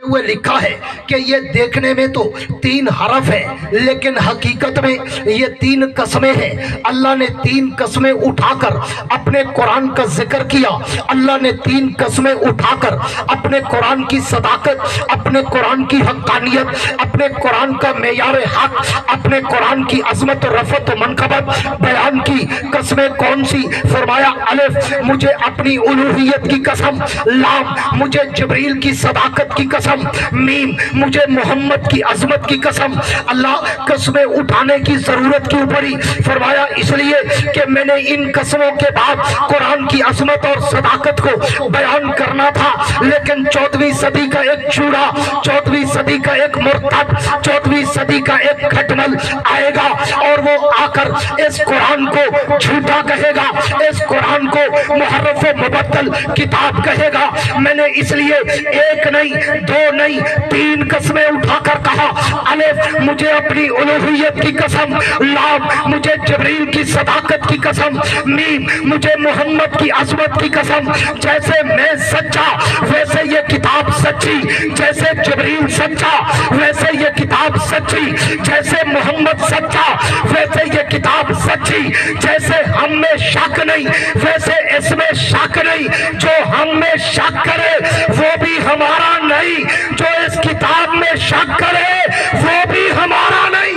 हुए लिखा है कि ये देखने में तो 3 हरफ है, लेकिन हकीकत में ये 3 कस्में हैं। अल्लाह ने 3 कस्में उठाकर अपने कुरान का जिक्र किया। अल्लाह ने 3 कस्में उठाकर अपने कुरान की सदाकत, अपने कुरान की हक्कानियत, अपने कुरान का मेयार हक, अपने कुरान की अजमत और रफत और मनकबत बयान की। कस्में कौन सी? फरमाया अलिफ मुझे अपनी उलूहियत की कसम, लाम मुझे जिब्रील की सदाकत की कसम, मीम मुझे मोहम्मद की अजमत की कसम। अल्लाह कस्में उठाने की जरूरत क्यों पड़ी? फरमाया इसलिए कि मैंने इन कस्मों के बाद कुरान की अजमत और सदाकत को बयान करना था, लेकिन 14वीं सदी का एक चूड़ा, 14वीं सदी का एक मुर्तद, 14वीं सदी का एक खटमल आएगा और वो आकर इस कुरान को झूठा कहेगा, इस कुरान को मुहर्रफ मुबद्दल किताब कहेगा। मैंने इसलिए 1 नहीं 2 नहीं 3 कस्में उठाकर कहा, अलिफ मुझे अपनी उलूहियत की कसम, लाम मुझे जिब्रील की सदाकत की कसम, मीम मुझे मोहम्मद की अजमत की कसम। जैसे मैं सच्चा वैसे ये किताब सच्ची, जैसे जिब्रील सच्चा वैसे ये किताब सच्ची, जैसे मोहम्मद सच्चा वैसे ये किताब सच्ची। जैसे हम में शक नहीं वैसे इसमें शक नहीं, जो हम में शक करे वो भी हमारा नहीं, जो इस किताब में शक करे वो भी हमारा नहीं।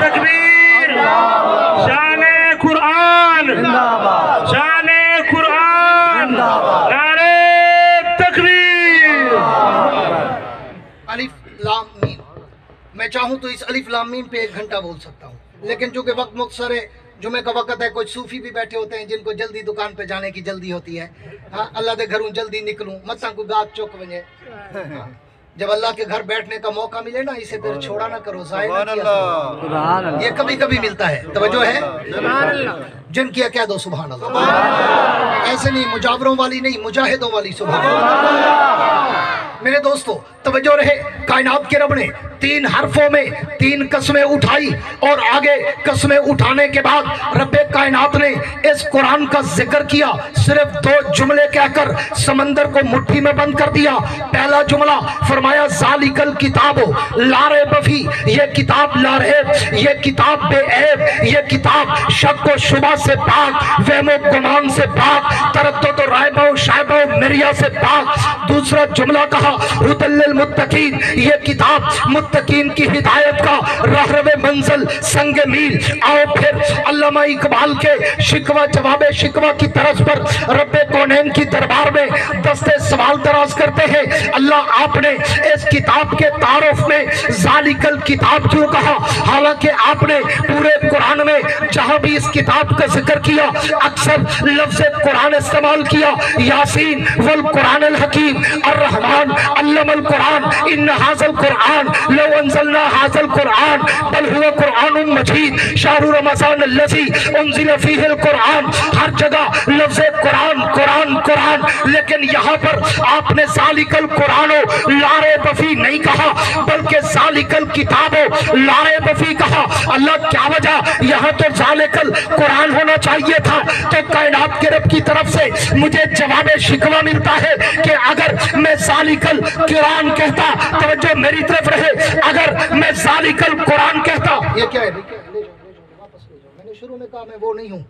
तकबीर, शाने कुरान, शाने कुरान, नारे तकबीर। अलिफ लाम मीम, मैं चाहूं तो इस अलिफ लाम मीम पे 1 घंटा बोल सकता हूं, लेकिन चूंकि वक्त मुख्तसर है, जुमे का वक्त है, कुछ सूफी भी बैठे होते हैं जिनको जल्दी दुकान पे जाने की जल्दी होती है। हाँ, अल्लाह के घरों जल्दी निकलूं, मत्ता को गात चौक बने। जब अल्लाह के घर बैठने का मौका मिले ना, इसे फिर छोड़ा ना करो, ज़ाया ना किया करो। ये कभी कभी मिलता है। तवज्जो है? जिन किया कह दो सुभान अल्लाह। ऐसे नहीं, मुजावरों वाली नहीं, मुजाहिदों वाली सुभान अल्लाह। मेरे दोस्तों तवज्जो रहे, कायनात के रब ने 3 हरफों में 3 कस्में उठाई और आगे कस्में उठाने के बाद रब्बे कायनात ने इस कुरान का जिक्र किया। सिर्फ 2 जुमले कहकर समंदर को मुट्ठी में बंद कर दिया। पहला जुमला फरमाया ज़ालिकल किताबो ला रैब फी, ये किताब ला रैब, ये किताब बेऐब, ये किताब शक व शुबा से पाक, वहम व गुमान से पाक, तरद्दुद व राइब व शाइब व मिरिया से पाक। दूसरा जुमला कहा हुदल लिल मुत्तकीन, ये किताब मुत्तकीन की हिदायत का रहरवे मंजिल संग मील। आओ फिर अल्लामा इकबाल के शिकवा जवाबे शिकवा की तरफ पर रब्बे कौनैन की दरबार में दस्ते सवाल दराज करते हैं। अल्लाह आपने इस किताब के तारुफ में ज़ालिकल किताब क्यों कहा? हालांकि आपने पूरे कुरान में जहां भी इस किताब का जिक्र किया अक्सर लफ्ज़ कुरान इस्तेमाल किया। यासीन वल कुरान अल हकीम अर्रहमान अल्लमल कुरान इन हाज़ल कुरान लौ अंज़लना हाज़ल कुरान बल हुवा कुरानुम मजीद शाहरु रमज़ान अल्लज़ी उन्ज़िला फ़ीहिल कुरान। हर जगह लफ्ज़ कुरान कुरान कुरान, लेकिन यहाँ पर आपने ज़ालिकल कुरानो लारे बफी नहीं कहा, बल्कि ज़ालिकल किताबो लारे बफी कहा। अल्लाह क्या वजह? यहाँ तो ज़ालिकल कुरान होना चाहिए था। तो कायनात के रब की तरफ से मुझे जवाब शिकवा मिलता है कि अगर मैं ज़ालिकल कुरान कहता, तवज्जो मेरी तरफ रहे, अगर मैं ज़ालिकल कुरान कहता। ये क्या है? मैंने शुरू में कहा मैं वो नहीं हूँ,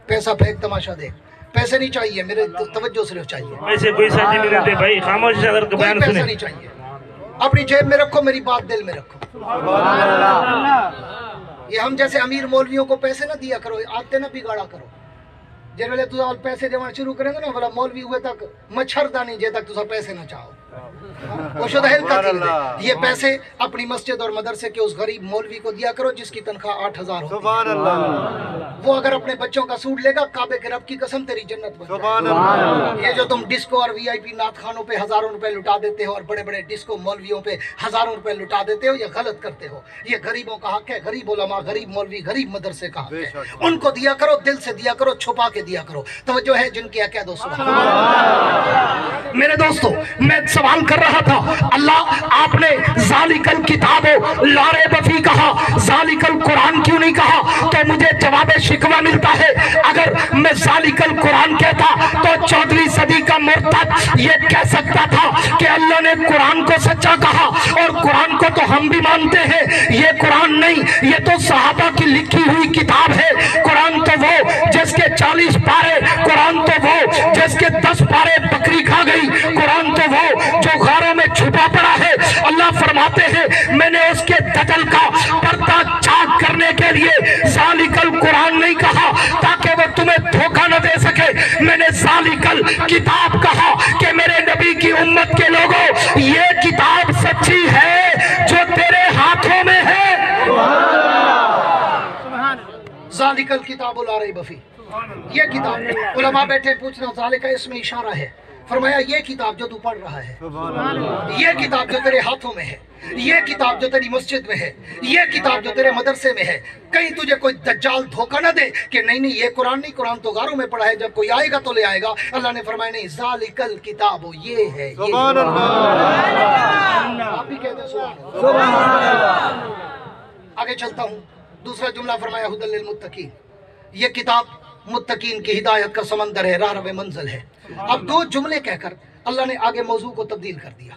पैसा फेंक तमाशा देख, पैसे नहीं चाहिए, मेरे तवज्जो सिर्फ चाहिए। पैसे कोई साथ नहीं देते भाई, खामोश अगर बयान सुने। पैसा नहीं चाहिए, अपनी जेब में रखो, मेरी बात दिल में रखो। ये हम जैसे अमीर मौलवियों को पैसे ना दिया करो, आते ना बिगाड़ा करो। जिन वेले तुझा पैसे देना शुरू करेंगे ना, वाला मौलवी हुए तक मच्छरदानी जे तक तुझा पैसे ना चाहो। ये पैसे अपनी मस्जिद और मदरसे के उस गरीब मौलवी को दिया करो जिसकी तनख्वाह 8,000 हो। वो अगर अपने बच्चों का सूट लेगा, काबे के रब की कसम तेरी जन्नत बन जाएगी। ये जो तुम डिस्को और वीआईपी नात खानों पे हजारों रुपए लुटा देते हो और बड़े बड़े डिस्को मौलवियों पे हजारों रुपए लुटा देते हो, ये गलत करते हो। ये गरीबों का हक है, गरीब उलमा, गरीब मौलवी, गरीब मदरसे का हक है। उनको दिया करो, दिल से दिया करो, छुपा के दिया करो। तो जो है जिनकी क्या दो सुभान। मेरे दोस्तों मैं सवाल कर रहा था, अल्लाह आपने ज़ालिकल किताबो ला रैब फीह कहा, ज़ालिकल कुरान क्यों नहीं कहा? तो मुझे जवाब शिकवा मिलता है, अगर मैं ज़ालिकल कुरान कहता तो 14वीं सदी का मुर्तद ये कह सकता था कि अल्लाह ने कुरान को सच्चा कहा, और कुरान को तो हम भी मानते हैं, ये कुरान नहीं, ये तो सहाबा की लिखी हुई किताब है। कुरान तो वो जिसके 40 पारे, कुरान तो वो जिसके 10 पारे बकरी खा गई, कुरान तो वो जो गारों में छुपा पड़ा है। अल्लाह फरमाते हैं मैंने उसके दजल का पर्दा चाक करने के लिए ज़ालिकल कुरान नहीं कहा ताकि वो तुम्हें धोखा न दे सके, मैंने ज़ालिकल किताब कहा कि मेरे नबी की उम्मत के लोगों, ये किताब सच्ची है जो तेरे हाथों में है। ज़ालिकल किताबुल ला रैब फीह, ये किताब, उलमा बैठे पूछना ज़ालिका इसमें इशारा है, फरमाया ये किताब जो तू पढ़ रहा है, ये किताब जो तेरे हाथों में है, ये किताब जो तेरी मस्जिद में है, ये किताब जो तेरे मदरसे में है, कहीं तुझे कोई दज्जाल धोखा न दे कि नहीं नहीं ये कुरान नहीं, कुरान तो गारों में पढ़ा है, जब कोई आएगा तो ले आएगा। अल्लाह ने फरमाया नहीं, ज़ालिकल किताब ये है, ये आप भी कहते हैं सुभान अल्लाह। आगे चलता हूँ, दूसरा जुमला फरमाया हुदल लिल मुत्तकीन, ये किताब मुत्तकीन की हिदायत का समंदर है, राह मंजिल है। अब दो जुमले कहकर अल्लाह ने आगे मौजू को तब्दील कर दिया।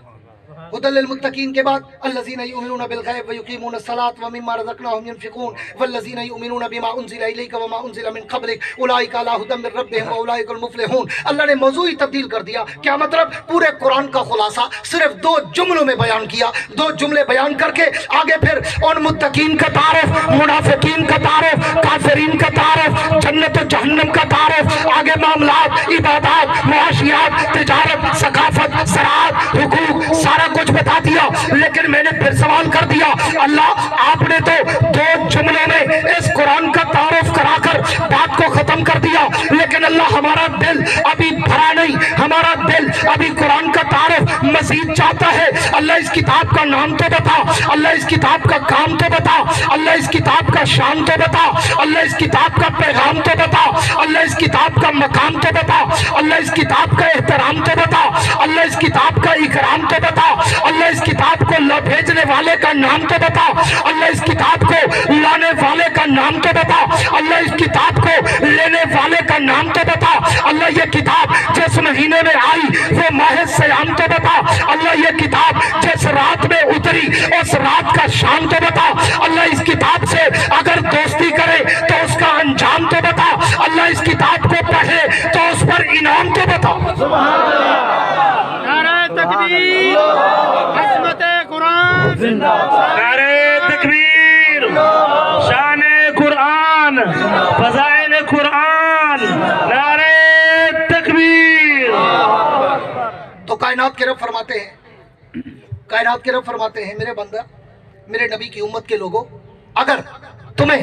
हुदल लिल मुत्तकीन के बाद अल्लज़ीना युमिनूना बिल गैब व युकीमूना सलात व मिम्मा रज़क़नाहुम युनफ़िक़ून वल्लज़ीना युमिनूना बिमा उनज़िला इलैका व मा उनज़िला मिन क़ब्लिक उलाइका अला हुदम मिन रब्बिहिम व उलाइकल मुफ़्लिहून। अल्लाह ने मौजू ही तब्दील कर दिया। क्या मतलब? पूरे कुरान का खुलासा सिर्फ दो जुमलों में बयान किया। दो जुमले बयान करके आगे फिर उन मुत्तकीन का तारुफ, मुनाफिकीन का तारुफ, काफिरीन का तारुफ, जन्नत और जहन्नम का तारुफ, आगे मामलात, इबादत, मुआशियात, तिजारत, सकाफत, ज़राअत, हुकूक, सारा कुछ बता दिया। लेकिन मैंने फिर सवाल कर दिया, अल्लाह आपने तो दो जुमलों में इस कुरान का तारुफ कराकर बात को खत्म कर दिया, लेकिन अल्लाह हमारा दिल अभी भरा नहीं, हमारा दिल अभी कुरान का तारुफ मजीद चाहता है। अल्लाह इस किताब का नाम तो बता, अल्लाह इस किताब का काम तो बता, अल्लाह इस किताब का शान तो बता, अल्लाह इस किताब का पैगाम तो बता, अल्लाह इस किताब का मकाम तो बता, अल्लाह इस किताब का एहतराम तो बता, अल्लाह इस किताब का इकराम तो बता, अल्लाह इस किताब को भेजने वाले का नाम तो बता, अल्लाह इस किताब को लाने वाले का नाम तो बता, अल्लाह इस किताब को लेने वाले का नाम तो बता, अल्लाह ये किताब जिस महीने में आई वो माह सयाम तो बता, अल्लाह ये किताब जिस रात में उतरी उस रात का शाम तो बता, अल्लाह इस किताब से अगर दोस्ती करे तो उसका अंजाम तो बता, अल्लाह इस किताब को पढ़े तो उस पर इनाम तो बता। तकबीर, अज़मत कुरान जिंदाबाद, नारे तकबीर, शान कुरान, फज़ाइल कुरान, नारे तकबीर। तो कायनात के रब फरमाते हैं, कायनात के रब फरमाते हैं, मेरे बंदा, मेरे नबी की उम्मत के लोगों, अगर तुम्हें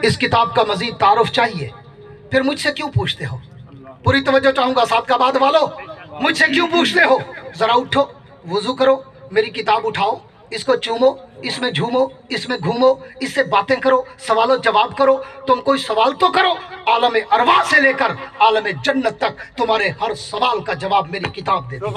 इस किताब का मजीद तारुफ चाहिए फिर मुझसे क्यों पूछते हो? पूरी तवज्जो चाहूंगा साथ का बाद वालों, मुझसे क्यों पूछते हो? जरा उठो, वुजू करो, मेरी किताब उठाओ, इसको चूमो, इसमें झूमो, इसमें घूमो, इससे बातें करो, सवालों जवाब करो। तुम कोई सवाल तो करो, आलम अरवा से लेकर आलम जन्नत तक तुम्हारे हर सवाल का जवाब मेरी किताब दे दी।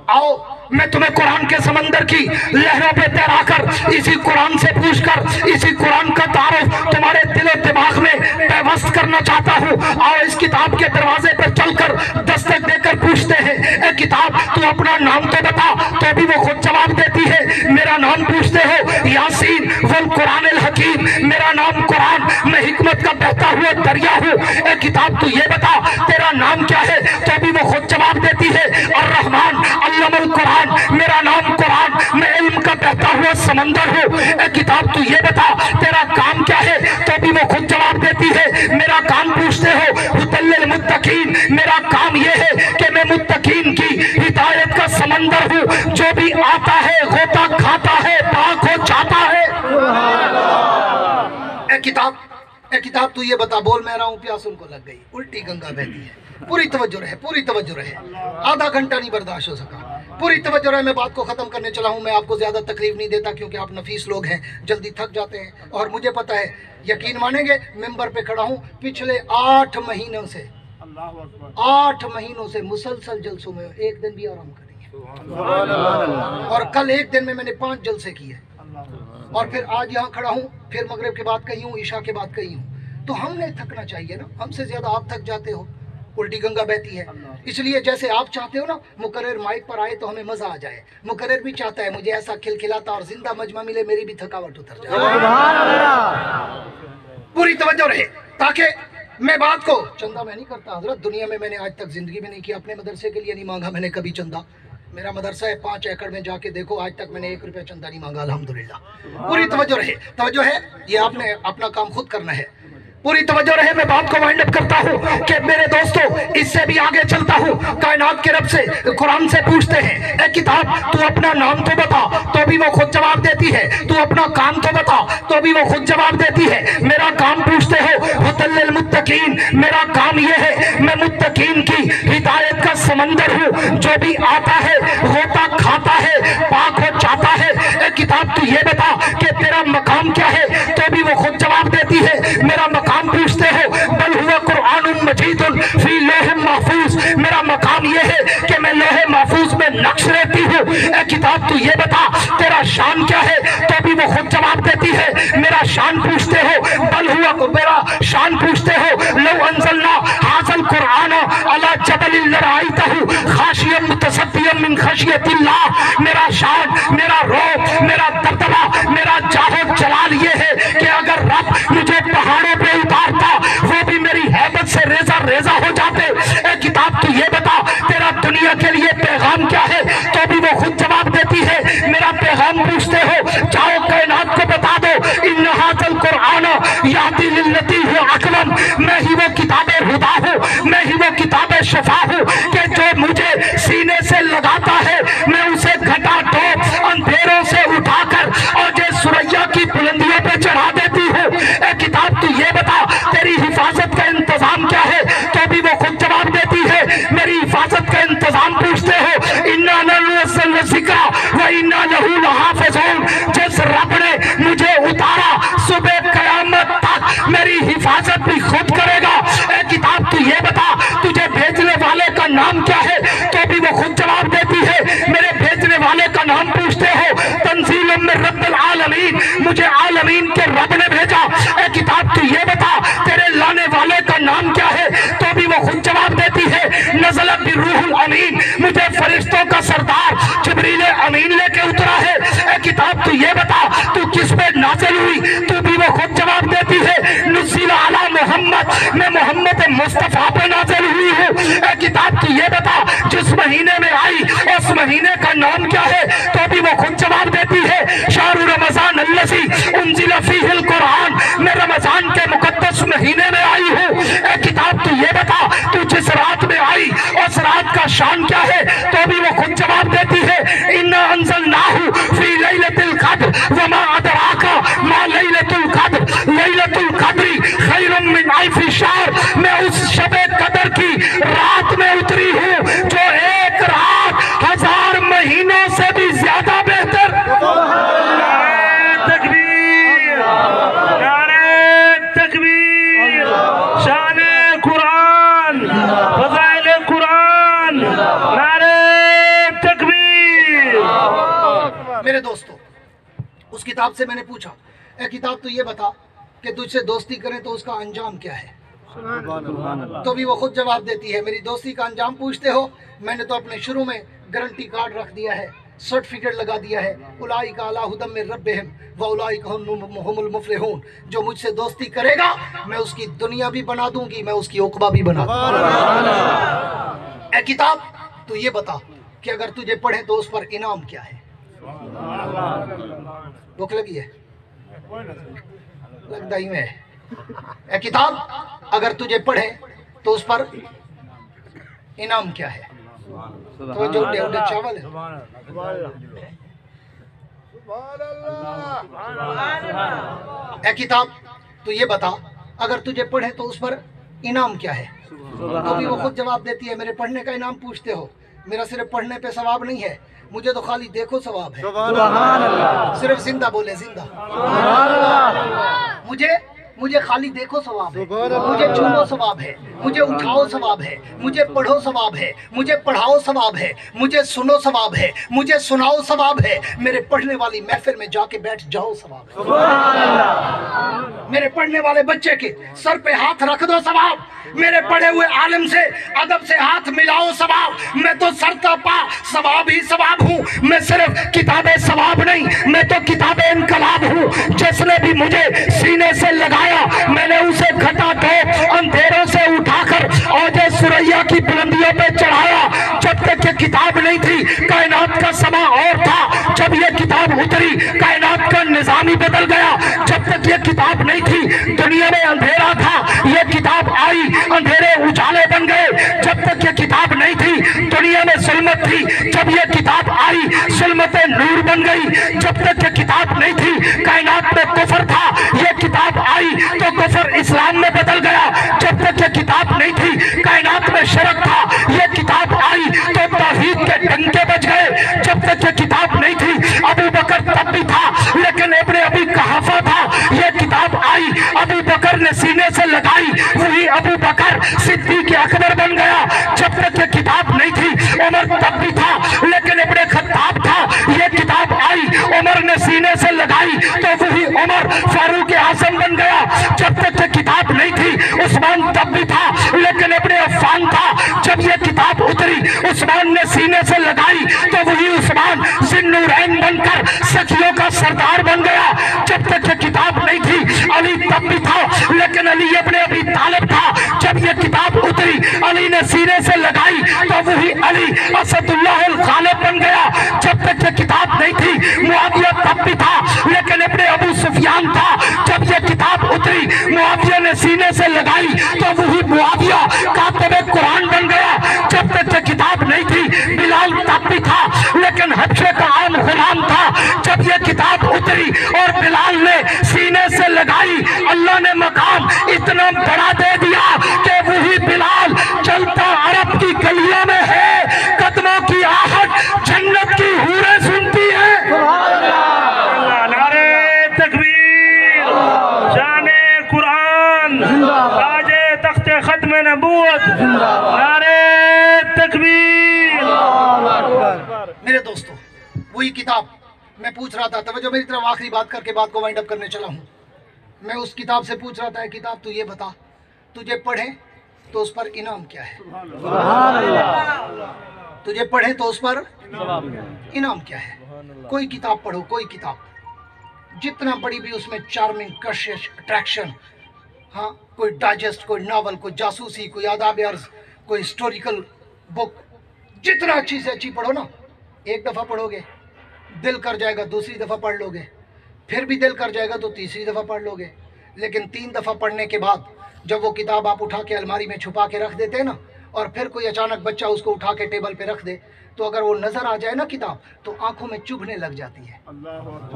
आओ मैं तुम्हें कुरान के समंदर की लहरों पे तैरा कर इसी कुरान से पूछकर इसी कुरान का तारुफ तुम्हारे दिलो दिमाग में पेवस्त करना चाहता हूँ। आओ इस किताब के दरवाजे पर चलकर दस्तक देकर पूछते हैं, ए किताब तू अपना नाम तो बता, तो भी वो खुद जवाब देती है। मेरा नाम पूछते हो, यासीन वल कुरान अल हकीम, मेरा नाम कुरान, मैं हिकमत का बहता हुआ दरिया हूँ। ए किताब तू ये बता तेरा नाम क्या है, तो भी वो खुद जवाब देती है, और रहमान अल्लमल कुरान, मेरा नाम कुरान, मैं इल्म का बहता हुआ समंदर हूँ। ए किताब तू ये बता तेरा काम क्या है, तो भी वो खुद जवाब देती है। मेरा काम पूछते हो, हुदल लिल मुत्तकीन, मेरा काम ये है कि मैं मुत्तकीन की हिदायत का समंदर हूँ, जो भी आता है गोता खाता है, पाक हो जाता है। ए किताब तू ये बता, बोल मैं रहा हूँ प्यास उनको लग गई, उल्टी गंगा बहती है। पूरी तवज्जो रहे, पूरी तवज्जो रहे, आधा घंटा नहीं बर्दाश्त हो सका, पूरी तवज्जो रहे। मैं बात को खत्म करने चला हूँ। मैं आपको ज्यादा तकलीफ नहीं देता क्योंकि आप नफीस लोग हैं, जल्दी थक जाते हैं। और मुझे पता है, यकीन मानेंगे, मिंबर पे खड़ा हूँ पिछले 8 महीनों से 8 महीनों से मुसलसल जलसों में एक दिन भी आराम करेंगे। और कल एक दिन में मैंने 5 जलसे किए और फिर आज यहाँ खड़ा हूँ, फिर मगरिब के बाद कहीं हूँ, ईशा के बाद कहीं हूँ। तो हमने थकना चाहिए ना, हमसे ज्यादा आप थक जाते हो, उल्टी गंगा बहती है। इसलिए जैसे आप चाहते हो ना मुकर्रर माइक पर आए तो हमें मजा आ जाए, मुकर्रर भी चाहता है मुझे ऐसा खिलखिलाता और जिंदा मजमा मिले, मेरी भी थकावट उतर जाए। पूरी तवज्जो रहे ताकि मैं बात को, चंदा मैं नहीं करता हजरत, दुनिया में मैंने आज तक जिंदगी में नहीं किया, अपने मदरसे के लिए नहीं मांगा मैंने कभी चंदा। मेरा मदरसा है 5 एकड़ में, जाके देखो आज तक मैंने 1 रुपया चंदा नहीं मांगा अल्हम्दुलिल्लाह। पूरी तवज्जो रहे, तवज्जो है, ये आपने अपना काम खुद करना है। पूरी तवज्जो रहे, मैं बात को वाइंड अप करता हूँ कि मेरे दोस्तों इससे भी आगे चलता हूँ। कायनात के रब से, कुरान से पूछते हैं, ए किताब तू अपना नाम तो बता, तो भी वो खुद जवाब देती है। तू अपना काम तो बता, तो भी वो खुद जवाब देती है। मेरा काम पूछते हो, हुदल मुत्तकीन, मेरा काम ये है मैं मुत्तकीन की हिदायत का समंदर हूँ। जो भी आता है होता खाता है, पाक हो चाहता है। ए किताब तू ये बता कि तेरा मकाम क्या है, तो भी वो खुद जवाब देती है। मेरा मकाम पूछते हो, बल हुआ कुरान मजीदुन फी लोहे महफूज, मेरा मकाम ये है कि मैं लोहे महफूज में नक्श रहती हूँ। ए किताब तू ये बता तेरा शान क्या है, तो भी वो खुद जवाब देती है। मेरा शान पूछते हो, बल हुआ मेरा शान पूछते हो, लौ अंज़लना हाज़ल कुरान अला जबलिन लराइतहु खाशियम मुतसद्दियम मिन खशियतिल्लाह, मेरा शान, मेरा रोब, मेरा दबदबा, मेरा जाहो जलाल ये है कि अगर रब मुझे पहाड़ों पे उतारता वो भी मेरी हैबत से रेजा रेजा हो जाते। ए किताब तू ये बता तेरा दुनिया के लिए पैगाम क्या है, तो भी वो खुद जवाब देती है। मेरा पैगाम पूछते हो, जाओ कायनात को बता दो, इन्ना हाज़ल कुरान यादी लिल्लती हुआ अकलम, मैं ही वो किताबे हुदा हूँ, मैं ही वो किताबे शफा हूँ कि जो मुझे सीने से लगाता है मैं उसे घटा टोप अंधेरों से उठाकर और जो सुरैया की बुलंदियों पे चढ़ा देती हूँ। ए किताब तू ये बता तेरी हिफाजत का इंतजाम क्या है, तो भी वो खुद जवाब देती है। मेरी हिफाजत का इंतजाम पूछते हो, इन्ना नज़्ज़लना ज़िक्रा व इन्ना लहू लहाफ़िज़ून, जिस रब ने मुझे उतारा सुबह क़यामत तक मेरी हिफाजत भी खुद करेगा। ए किताब तू ये बता तुझे भेजने वाले का नाम क्या है, तो भी वो खुद जवाब देती है। मेरे भेजने वाले का नाम पूछते हो, तंज़ीलुम मिन रब्बिल आलमीन, मुझे आलमीन के रब ने भेजा। ए किताब तू ये बता तेरे लाने वाले का नाम क्या है, तो भी वो खुद जवाब देती है। नज़ल बिर्रूहुल अमीन, मुझे फरिश्तों का सरदार जिब्रील अमीन लेके उतरा है। ए किताब तू ये बता तू किस पे नाज़िल हुई, तो भी वो खुद जवाब देती है। नुज़्ज़िल अला मोहम्मद, मैं मोहम्मद मुस्तफ़ा पे नाज़िल हुई हूँ। ए किताब तू ये बता जिस महीने में आई उस महीने का नाम क्या है, तो भी वो खुद जवाब देती है। शाहरु रमज़ान अल्लज़ी उन्ज़िला फ़ीहिल कुरान, मैं रमज़ान के मुक़द्दस महीने में आई हूँ। ए किताब तू ये बता तू जिस रात में आई उस रात का शान क्या है, तो भी वो खुद जवाब देती है। इन्ना अंज़लनाहु फ़ी लैलतिल क़द्र वमा अदराका मा लैलतुल क़द्र, लैलतुल क़द्री खैरुम मिन अल्फ़ि शहर, मैं उस शबे कदर की रात में उतरी हूँ जो एक रात 1000 महीनों से भी ज्यादा बेहतर। तकबीर, नारे तकबीर, शान कुरान, फज़ाइल कुरान, नारे तकबीर। मेरे दोस्तों उस किताब से मैंने पूछा, ए किताब तू ये बता कि तुझसे दोस्ती करें तो उसका अंजाम क्या है, तो भी वो खुद जवाब देती है। मेरी दोस्ती का अंजाम पूछते हो, मैंने तो अपने शुरू में गारंटी कार्ड रख दिया है, सर्टिफिकेट लगा दिया है। उलाइका अला हुदम मिन रब्बिहिम व उलाइका हुमुल मुफ़लिहून, जो मुझसे दोस्ती करेगा मैं उसकी दुनिया भी बना दूंगी, मैं उसकी उक़बा भी बना दूंगी। ए किताब तू ये बता कि अगर तुझे पढ़े तो उस पर इनाम क्या है। भूख लगी है, लगता ही में है। ए किताब अगर तुझे पढ़े तो उस पर इनाम क्या है, तो जो उड़े चावल है। ए किताब तू ये बता अगर तुझे पढ़े तो उस पर इनाम क्या है, तो भी वो खुद जवाब देती है। मेरे पढ़ने का इनाम पूछते हो, मेरा सिर्फ पढ़ने पे सवाब नहीं है, मुझे तो खाली देखो सवाब है। सिर्फ जिंदा बोले जिंदा। मुझे मुझे खाली देखो सवाब है, मुझे चूमो सवाब है, मुझे उठाओ सवाब है, मुझे पढ़ो सवाब है, मुझे पढ़ाओ सवाब है, मुझे सुनो सवाब है, मुझे सुनाओ सवाब है, मेरे पढ़ने वाली महफिल में जाके बैठ जाओ सवाब है, मेरे पढ़ने वाले बच्चे के सर पे हाथ रख दो सवाब, मेरे पढ़े हुए आलिम से अदब से हाथ मिलाओ सवाब। मैं तो सरता पा सवाब ही सवाब हूँ, मैं सिर्फ किताबे सवाब नहीं, मैं तो किताबे इनकलाब हूँ। जिसने भी मुझे सीने से लगाया मैंने उसे घटा टोप अंधेरों से उठाकर औजे सुरैया की बुलंदियों पे चढ़ाया। जब तक ये किताब नहीं थी कायनात का समा और था, जब ये किताब उतरी कायनात का निजाम ही बदल गया। जब तक ये किताब नहीं थी दुनिया में अंधेरा था, ये किताब आई अंधेरे उजाले बन गए। जब तक ये किताब नहीं थी दुनिया में जुल्मत थी, जब ये किताब आई जुल्मत नूर बन गई। जब तक ये किताब नहीं थी कायनात में कुफर था, ये किताब आई तो कुफर इस्लाम में बदल गया। जब तक ये किताब नहीं थी कायनात में शिरक था, ये किताब आई तो तौहीद के डंके बज गए। जब तक ये किताब नहीं थी अबू बकर तब भी था लेकिन इब्ने अबी कहाफा था, ये किताब आई अबू बकर ने सीने से लगाई, वही अबू बकर सिद्दीक अकबर बन गया। जब तक ये किताब नहीं थी उमर तब भी था लेकिन इब्ने खत्ताब था, ये किताब आई उमर ने सीने से लगाई तो वही उमर फारूक आजम बन गया। जब तक ये किताब नहीं थी उस्मान तब भी था लेकिन इब्ने अफ़्फ़ान था, जब ये किताब उतरी उस्मान ने सीने से लगाई तो वही उस्मान ज़िन्नूरैन बनकर सखियों का सरदार बन गया। जब तक ये किताब नहीं थी अली तब भी था लेकिन अली इब्ने अबी तालिब था, जब ये किताब उतरी अली ने सीने से लगाई तो वही अली असदुल्लाह अल गालिब बन गया। जब तक ये किताब नहीं थी मुआविया तब भी था लेकिन इब्ने अबू सुफियान था, जब ये किताब उतरी मुआविया ने सीने से लगाई तो वही मुआविया कातिबे कुरान बन गया। जब तक ये किताब नहीं थी बिलाल तब भी था लेकिन हबशे का आम गुलाम था, जब ये किताब उतरी और बिलाल ने सीने से लगाई अल्लाह ने मकाम इतना बड़ा दे दिया कि वही बिलाल चलता अरब की गलियों में है, कदमों की आहट जन्नत की हूरें सुनती है। नारे तकबीर, शाने कुरान, ताजे तख्ते खत्म नबूवत, नारे तकबीर। मेरे दोस्तों वही किताब मैं पूछ रहा था, तवज्जो मेरी तरफ, आखिरी बात करके बात को वाइंड अप करने चला हूँ। मैं उस किताब से पूछ रहा था, किताब तू ये बता तुझे पढ़े तो उस पर इनाम क्या है, तुझे पढ़े तो उस पर इनाम क्या है। कोई किताब पढ़ो, कोई किताब जितना बड़ी भी उसमें चार्मिंग कशिश अट्रैक्शन, हाँ कोई डाइजेस्ट, कोई नावल, कोई जासूसी, कोई आदाब अर्ज, कोई हिस्टोरिकल बुक, जितना अच्छी से अच्छी पढ़ो ना, एक दफ़ा पढ़ोगे दिल कर जाएगा, दूसरी दफ़ा पढ़ लोगे, फिर भी दिल कर जाएगा तो तीसरी दफ़ा पढ़ लोगे। लेकिन 3 दफ़ा पढ़ने के बाद जब वो किताब आप उठा के अलमारी में छुपा के रख देते हैं ना, और फिर कोई अचानक बच्चा उसको उठा के टेबल पे रख दे, तो अगर वो नज़र आ जाए ना किताब तो आंखों में चुभने लग जाती है।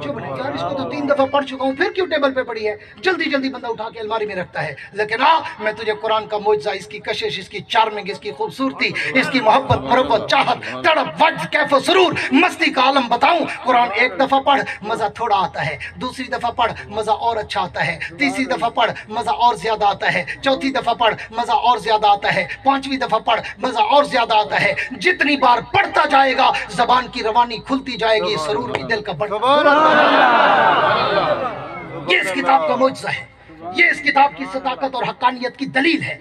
चुभने, यार इसको तो 3 दफ़ा पढ़ चुका हूँ, फिर क्यों टेबल पे पड़ी है। जल्दी जल्दी बंदा उठा के अलमारी में रखता है। लेकिन मैं तुझे कुरान का मुआजिज़ा, इसकी कशिश, इसकी चार्मिंग, इसकी खूबसूरती, इसकी मोहब्बत, मोहब्बत, चाहत, तड़प, वज्द, कैफ सुरूर, मस्ती का आलम बताऊं। कुरान एक दफ़ा पढ़ मज़ा थोड़ा आता है, दूसरी दफ़ा पढ़ मज़ा और अच्छा आता है, तीसरी दफ़ा पढ़ मज़ा और ज़्यादा आता है, चौथी दफ़ा पढ़ मज़ा और ज़्यादा आता है, 5वीं दफ़ा पढ़ मज़ा और ज़्यादा आता है। जितनी बार पढ़ता जाएगा ज़बान की रवानी खुलती जाएगी, सरूर की दिल का बढ़ता। ये इस किताब का मुआजिज़ा है, ये इस किताब की सदाकत और हक्कानियत की दलील है।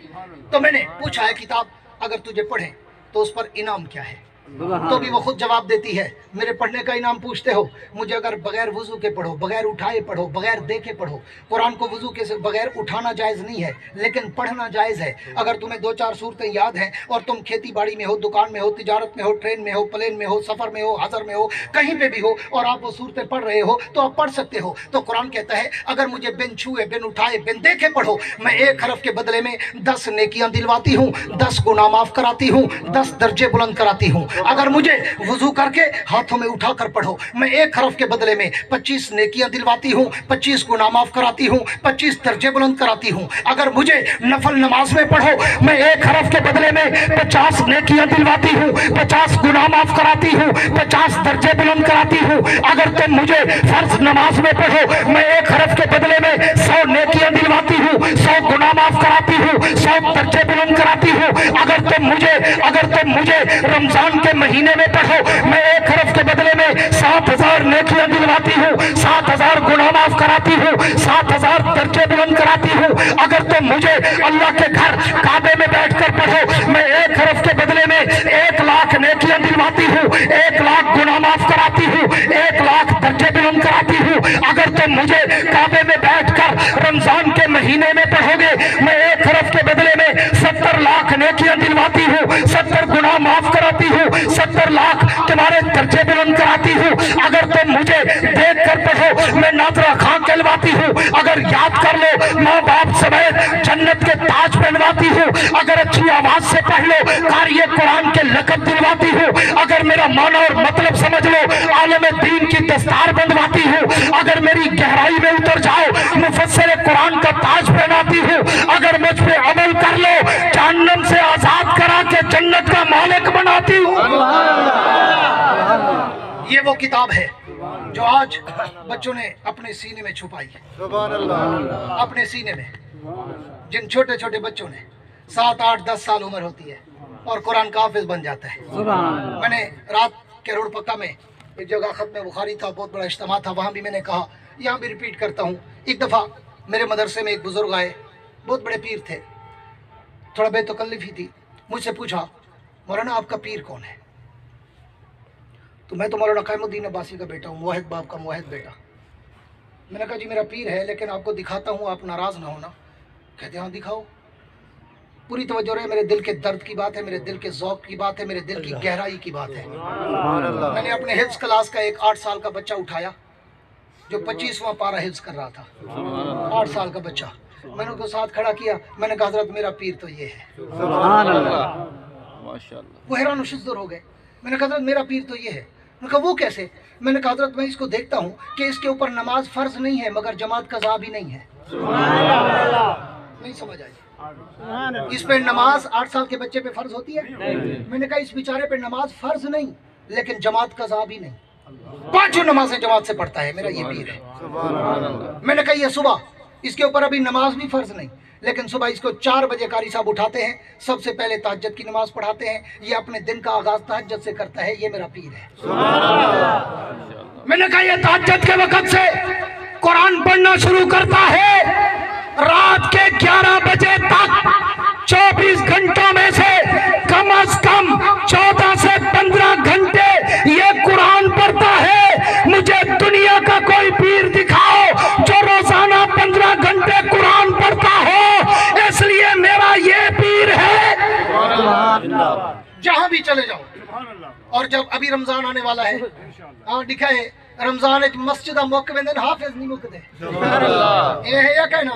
तो मैंने पूछा है किताब अगर तुझे पढ़े तो उस पर इनाम क्या है, तो भी वो खुद जवाब देती है। मेरे पढ़ने का इनाम पूछते हो, मुझे अगर बगैर वुजू के पढ़ो, बगैर उठाए पढ़ो, बगैर देखे पढ़ो। कुरान को वुजू के बगैर उठाना जायज़ नहीं है लेकिन पढ़ना जायज़ है। अगर तुम्हें 2-4 सूरतें याद हैं और तुम खेती बाड़ी में हो, दुकान में हो, तिजारत में हो, ट्रेन में हो, प्लेन में हो, सफ़र में हो, हज़र में हो, कहीं पे भी हो और आप वो सूरतें पढ़ रहे हो तो आप पढ़ सकते हो। तो कुरान कहता है अगर मुझे बिन छुए, बिन उठाए, बिन देखे पढ़ो, मैं 1 हरफ के बदले में 10 नेकियां दिलवाती हूँ, 10 गुनाह माफ़ कराती हूँ, 10 दर्जे बुलंद कराती हूँ। अगर मुझे वुजू करके हाथों में उठा कर पढ़ो, मैं 1 हरफ के बदले में 25 नेकियां दिलवाती हूँ, 25 गुनाह माफ कराती हूँ, 25 दर्जे बुलंद कराती हूँ। अगर मुझे नफल नमाज में पढ़ो, मैं 1 हरफ के बदले में 50 नेकियां दिलवाती हूँ, 50 गुनाह माफ कराती हूँ, 50 दर्जे बुलंद कराती हूँ। अगर तुम मुझे फर्ज नमाज में पढ़ो, मैं 1 हरफ के बदले में 100 नेकियां दिलवाती हूँ, 100 गुनाह माफ कराती हूँ, 100 दर्जे बुलंद कराती हूँ। अगर तुम मुझे रमजान के महीने में पढ़ो, मैं 1 हरफ के बदले में 7000 नेकियां दिलवाती हूँ, 7000 गुनाह माफ कराती हूँ, 7000 दर्जे बुलंद कराती हूँ। अगर तुम मुझे अल्लाह के घर काबे में बैठकर पढ़ो, मैं 1 हरफ के बदले में 1 लाख नेकियां दिलवाती हूँ, 1 लाख गुनाह माफ कराती हूँ, 1 लाख दर्जे बुलंद कराती हूँ। अगर तुम मुझे काबे में बैठकर रमजान के महीने में पढ़ोगे, मैं 1 हरफ के बदले में 70 लाख नेकियां दिलवाती हूँ, 70 गुनाह माफ कराती हूँ, 70 लाख तुम्हारे दर्जे बुलंद कराती हूँ। अगर तुम मुझे देख कर पढ़ो, मैं नादरा खां कहलवाती हूँ। अगर याद कर लो, माँ बाप समेत जन्नत के ताज पहनवाती हूँ। अगर अच्छी आवाज से पढ़ लो, कारिए कुरान के लक़ब दिलवाती हूँ। अगर मेरा माना और मतलब समझ लो, आलम दीन की दस्तार बंधवाती हूँ। अगर मेरी गहराई में उतर जाओ, मुफस्सिर कुरान का ताज पहनाती हूँ। अगर मुझ पे अमल कर लो, जहन्नम से आजाद करा के जन्नत का मालिक बनाती हूँ। ये वो किताब है जो आज बच्चों ने अपने सीने में छुपाई है, अपने सीने में। जिन छोटे छोटे बच्चों ने 7, 8, 10 साल उम्र होती है और कुरान का हाफिज बन जाता है। मैंने रात के रोड पक्का में एक जगह खत्म बुखारी था, बहुत बड़ा इज्तिमा था, वहाँ भी मैंने कहा, यहाँ भी रिपीट करता हूँ। एक दफ़ा मेरे मदरसे में एक बुजुर्ग आए, बहुत बड़े पीर थे, थोड़ा बेतकल्लिफी थी। मुझसे पूछा, मौलाना आपका पीर कौन है? तो मैं तो मौलाना क़यामुद्दीन अब्बासी का बेटा हूँ, मुवाहिद बाप का मुवाहिद बेटा। मैंने कहा जी मेरा पीर है, लेकिन आपको दिखाता हूँ, आप नाराज़ ना होना। कहते हाँ दिखाओ। पूरी तवज्जो रहे, मेरे दिल के दर्द की बात है, मेरे दिल के ज़ौक़ की बात है, मेरे दिल की गहराई की बात है। मैंने अपने हिफ्ज़ क्लास का एक 8 साल का बच्चा उठाया जो 25वां पारा हिफ्ज़ कर रहा था, 8 साल का बच्चा। मैंने उसको साथ खड़ा किया, मैंने कहा हज़रत मेरा पीर तो ये है। वो हैरान शुज़्र हो गए। मैंने कहा हज़रत मेरा पीर तो ये है। मैंने कहा वो कैसे? मैंने कहा हज़रत मैं इसको देखता हूँ कि इसके ऊपर नमाज फ़र्ज नहीं है, मगर जमात कज़ा भी नहीं है। नहीं समझ आई? इस पे नमाज 8 साल के बच्चे पे फ़र्ज होती है? मैंने कहा इस बेचारे पे नमाज फ़र्ज नहीं, लेकिन जमात कज़ा भी नहीं, 5 नमाजें जमात से पढ़ता है, मेरा ये पीर है। मैंने कहा ये सुबह इसके ऊपर अभी नमाज भी फ़र्ज नहीं, लेकिन सुबह इसको 4 बजे कारी साहब उठाते हैं, सबसे पहले तहज्जुद की नमाज पढ़ाते हैं, ये अपने दिन का आगाज़ तहज्जुद से करता है, ये मेरा पीर है। मैंने कहा ये तहज्जुद के वक़्त से कुरान पढ़ना शुरू करता है, रात के 11 बजे तक 24 घंटों में से कम से कम 14 से 15 घंटे ये कुरान पढ़ता है। मुझे दुनिया का कोई पीर दिखाओ जो रोजाना 15 घंटे कुरान पढ़ता हो, इसलिए मेरा ये पीर है। जहां भी चले जाओ। और जब अभी रमजान आने वाला है, हाँ लिखा है रमजान मस्जिद मौके में हाफिज नहीं मुकते, ये है या कहना।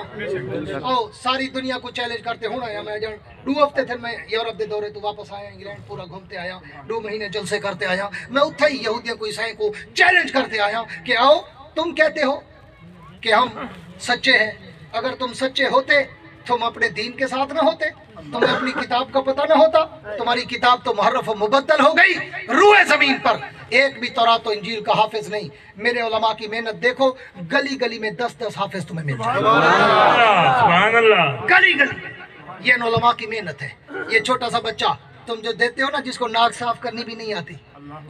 ओ सारी दुनिया को चैलेंज करते होना या मैं 2 हफ्ते थे मैं यूरोप के दौरे तो वापस आया, इंग्लैंड पूरा घूमते आया, 2 महीने जलसे करते आया। मैं उत्थे ही यहूदियों को ईसाई को चैलेंज करते आया कि आओ तुम कहते हो कि हम सच्चे हैं, अगर तुम सच्चे होते तुम अपने दीन के साथ ना होते, तुम्हें अपनी किताब का पता ना होता। तुम्हारी किताब तो मुहर्रफ और मुबद्दल हो गई, रूए जमीन पर एक भी तौरात तो इंजील का हाफिज नहीं। मेरे उलमा की मेहनत देखो, गली गली में 10-10 हाफिज तुम्हें मिल जाए, गली गली। ये उलमा की मेहनत है। ये छोटा सा बच्चा तुम जो देते हो ना, जिसको नाक साफ करनी भी नहीं आती,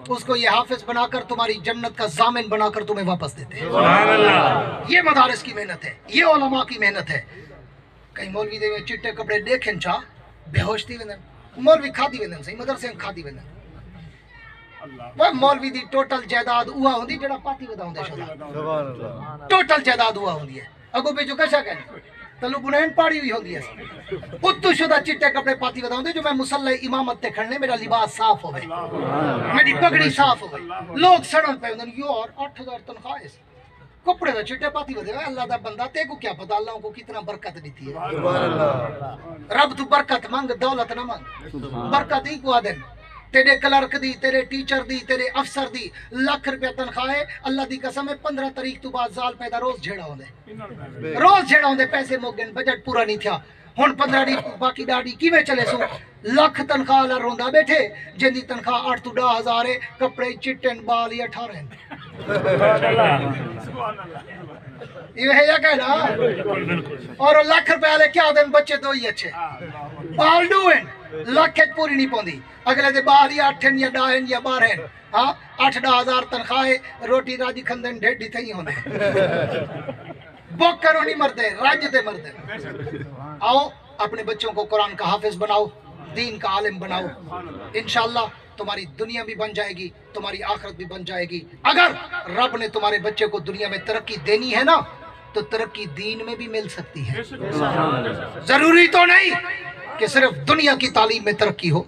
उसको ये हाफिज बनाकर तुम्हारी जन्नत का जामिन बनाकर तुम्हें वापस देते हैं। ये मदारिस की मेहनत है, ये उलमा की मेहनत है। कहीं मौलवी दे चिट्टे कपड़े देखें चा बेहोश थी वेंदन, मौलवी खादी वेंदन सही, मदरसे खादी वेंदन। वह मौलवी दी टोटल जायदाद उहा होंदी जेड़ा पाती वधाउंदे शुदा, टोटल जायदाद उहा होंदी है। अगो बेचो कैसा कहने तलु बुनैन पाड़ी हुई होंदी है, उत्तु शुदा चिट्टे कपड़े पाती वधाउंदे जो मैं मुसल्ले इमामत ते खड़ने, मेरा लिबास साफ होवे, मेरी पगड़ी साफ होवे। लोग सड़न पे वेंदन यार 8000 तनख्वाह है, कपड़े का चिट्टे पाती वधे। अल्लाह दा बंदा, ते को क्या पता अल्लाह को कितना बरकत दी थी। रब तू बरकत मांग, दौलत ना मांग, बरकत ही को आदन। तेरे क्लर्क दी, तेरे टीचर दी, तेरे अफसर दी लाख रुपया तनख्वाह है। अल्लाह दी कसम है 15 तारीख तो बाद जाल पैदा रोज झेड़ा होंदे पैसे मुक गए, बजट पूरा नहीं था। हुण 15 दी बाकी डाडी किवें चले सो। लाख तनख्वाह वाला रोंदा बैठे जिंदी तनख्वाह 8 तो 10,000 है, कपड़े चिट्टे बाल ही 18 हैं। ये है या कहना। और लाख रुपए वाले क्या दिन बच्चे तो ही अच्छे बाल डूएं लाख पूरी नहीं पौंदी, अगले दे बाल ही 8 या 10 या 12। हाँ 8-10,000 तनख्वाह, रोटी राजी खंदन ढेडी थई होने बुक करो नहीं मरते, राज्य दे मरते। आओ अपने बच्चों को कुरान का हाफिज बनाओ, दीन का आलिम बनाओ, इंशाअल्लाह तुम्हारी दुनिया भी बन जाएगी, तुम्हारी आखिरत भी बन जाएगी। अगर रब ने तुम्हारे बच्चे को दुनिया में तरक्की देनी है ना, तो तरक्की दीन में भी मिल सकती है। जरूरी तो नहीं कि सिर्फ दुनिया की तालीम में तरक्की हो,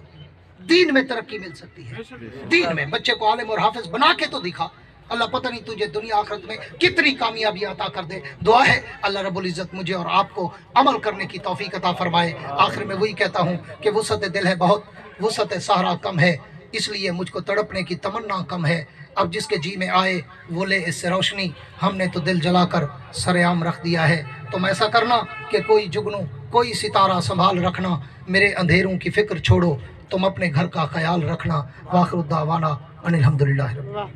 दीन में तरक्की मिल सकती है। दीन में बच्चे को आलिम और हाफिज बना के तो दिखा, अल्लाह पता नहीं तुझे दुनिया आखिरत में कितनी कामयाबी अता कर दे। दुआ है अल्लाह रब्बुल इज़्ज़त मुझे और आपको अमल करने की तौफीक अता फरमाए। आखिर में वही कहता हूँ कि वुसअत दिल है बहुत, वुसअत सहरा कम है, इसलिए मुझको तड़पने की तमन्ना कम है। अब जिसके जी में आए वो ले इससे रोशनी, हमने तो दिल जलाकर सरेआम रख दिया है। तुम ऐसा करना कि कोई जुगनू कोई सितारा संभाल रखना, मेरे अंधेरों की फिक्र छोड़ो, तुम अपने घर का ख्याल रखना। वाखिर दावाना अनिल हम्दुलिल्लाह।